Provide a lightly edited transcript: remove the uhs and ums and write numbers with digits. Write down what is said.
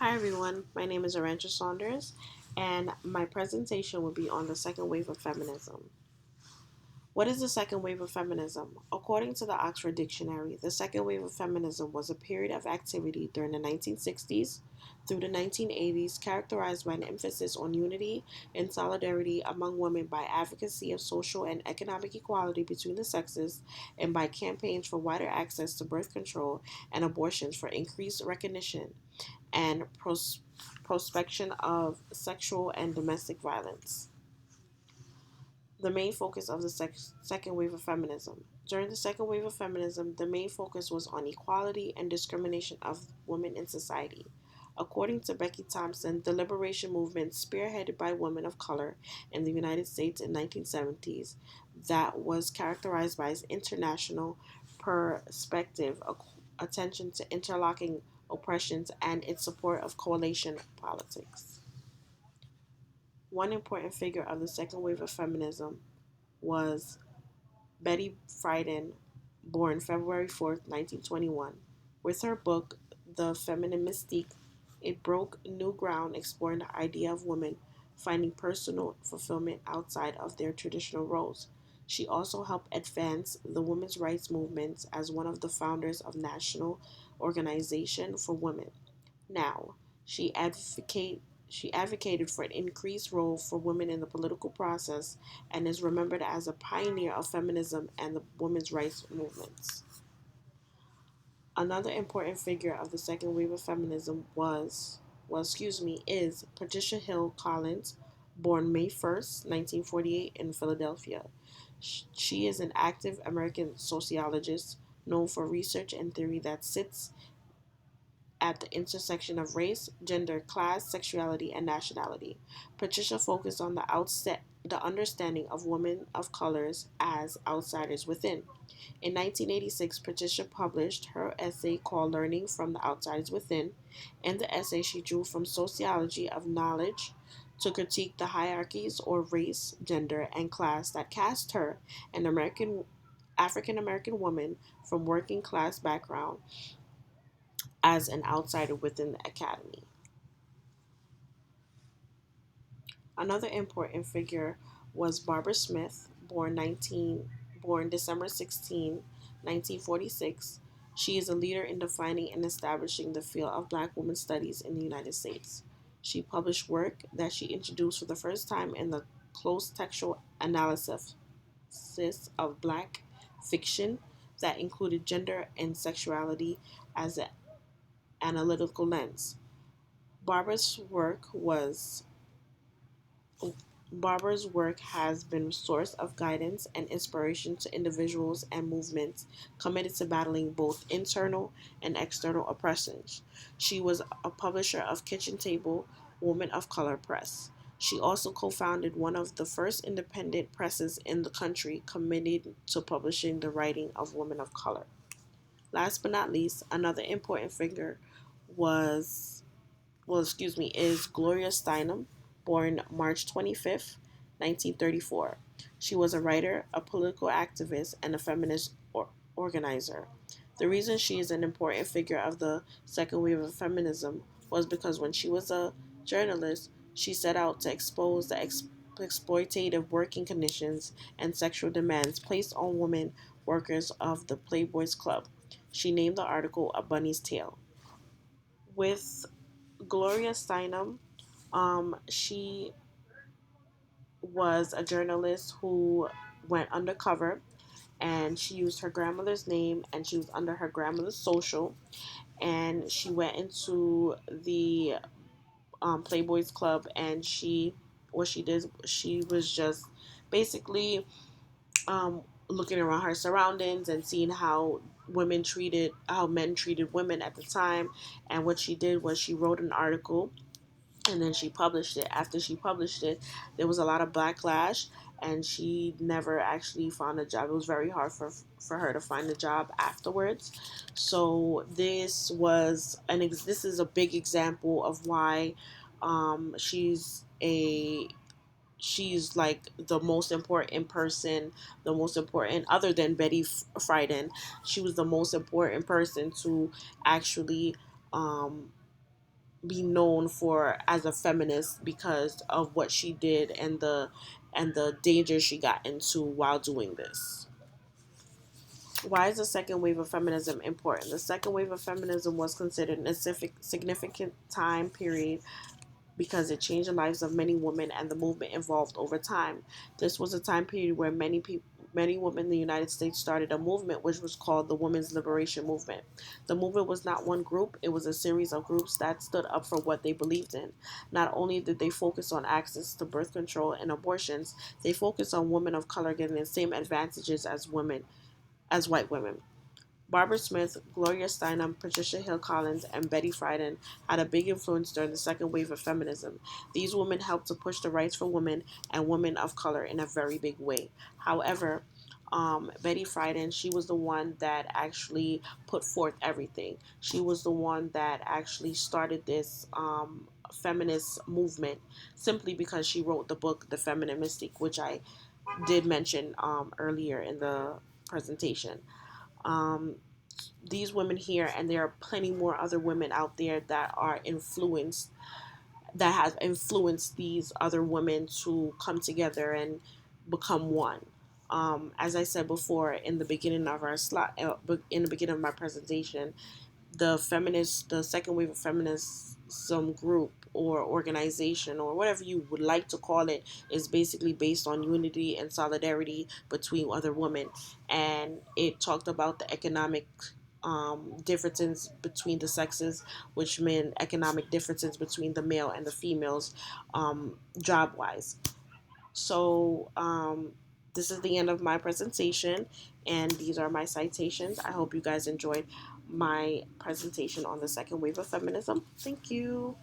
Hi everyone, my name is Arantxa Saunders, and my presentation will be on the second wave of feminism. What is the second wave of feminism? According to the Oxford Dictionary, the second wave of feminism was a period of activity during the 1960s through the 1980s characterized by an emphasis on unity and solidarity among women by advocacy of social and economic equality between the sexes and by campaigns for wider access to birth control and abortions for increased recognition and prospection of sexual and domestic violence. The main focus of the second wave of feminism. During the second wave of feminism, the main focus was on equality and discrimination of women in society. According to Becky Thompson, the liberation movement spearheaded by women of color in the United States in the 1970s that was characterized by its international perspective, attention to interlocking oppressions, and its support of coalition politics. One important figure of the second wave of feminism was Betty Friedan, born February 4th, 1921. With her book, The Feminine Mystique, it broke new ground exploring the idea of women finding personal fulfillment outside of their traditional roles. She also helped advance the women's rights movement as one of the founders of National Organization for Women. Now, she advocated for an increased role for women in the political process and is remembered as a pioneer of feminism and the women's rights movements. Another important figure of the second wave of feminism is Patricia Hill Collins, born May 1st, 1948 in Philadelphia. She is an active American sociologist known for research and theory that sits at the intersection of race, gender, class, sexuality, and nationality. Patricia focused on the understanding of women of colors as outsiders within. In 1986, Patricia published her essay called Learning from the Outsiders Within. In the essay, she drew from sociology of knowledge to critique the hierarchies or race, gender, and class that cast her, an African American woman from working class background, as an outsider within the academy. Another important figure was Barbara Smith, born December 16, 1946. She is a leader in defining and establishing the field of Black women studies in the United States. She published work that she introduced for the first time in the close textual analysis of Black fiction that included gender and sexuality as an analytical lens. Barbara's work was Barber's work has been a source of guidance and inspiration to individuals and movements committed to battling both internal and external oppressions. She was a publisher of Kitchen Table Woman of Color Press. She also co founded one of the first independent presses in the country committed to publishing the writing of women of color. Last but not least, another important figure was is Gloria Steinem, born March 25th, 1934. She was a writer, a political activist, and a feminist organizer. The reason she is an important figure of the second wave of feminism was because when she was a journalist, she set out to expose the exploitative working conditions and sexual demands placed on women workers of the Playboys Club. She named the article A Bunny's Tale. With Gloria Steinem, she was a journalist who went undercover and she used her grandmother's name and she was under her grandmother's social, and she went into the Playboys Club, and she was just basically looking around her surroundings and seeing how men treated women at the time. And what she did was she wrote an article and then she published it. After she published it, there was a lot of backlash, and she never actually found a job. It was very hard for her to find a job afterwards. So this is a big example of why she's like the most important person, the most important other than Betty Friedan. She was the most important person to actually be known for as a feminist because of what she did and the danger she got into while doing this. Why is the second wave of feminism important? The second wave of feminism was considered a significant time period because it changed the lives of many women and the movement evolved over time. This was a time period where many women in the United States started a movement which was called the Women's Liberation Movement. The movement was not one group, it was a series of groups that stood up for what they believed in. Not only did they focus on access to birth control and abortions, they focused on women of color getting the same advantages as white women. Barbara Smith, Gloria Steinem, Patricia Hill Collins, and Betty Friedan had a big influence during the second wave of feminism. These women helped to push the rights for women and women of color in a very big way. However, Betty Friedan, she was the one that actually put forth everything. She was the one that actually started this feminist movement simply because she wrote the book The Feminine Mystique, which I did mention earlier in the presentation. Um, these women here, and there are plenty more other women out there that are influenced, that have influenced these other women to come together and become one. As I said before in the beginning of our slot, in the beginning of my presentation, the second wave of feminism group or organization or whatever you would like to call it is basically based on unity and solidarity between other women, and it talked about the economic differences between the sexes, which meant economic differences between the male and the females, job wise. So this is the end of my presentation, and these are my citations. I hope you guys enjoyed my presentation on the second wave of feminism. Thank you.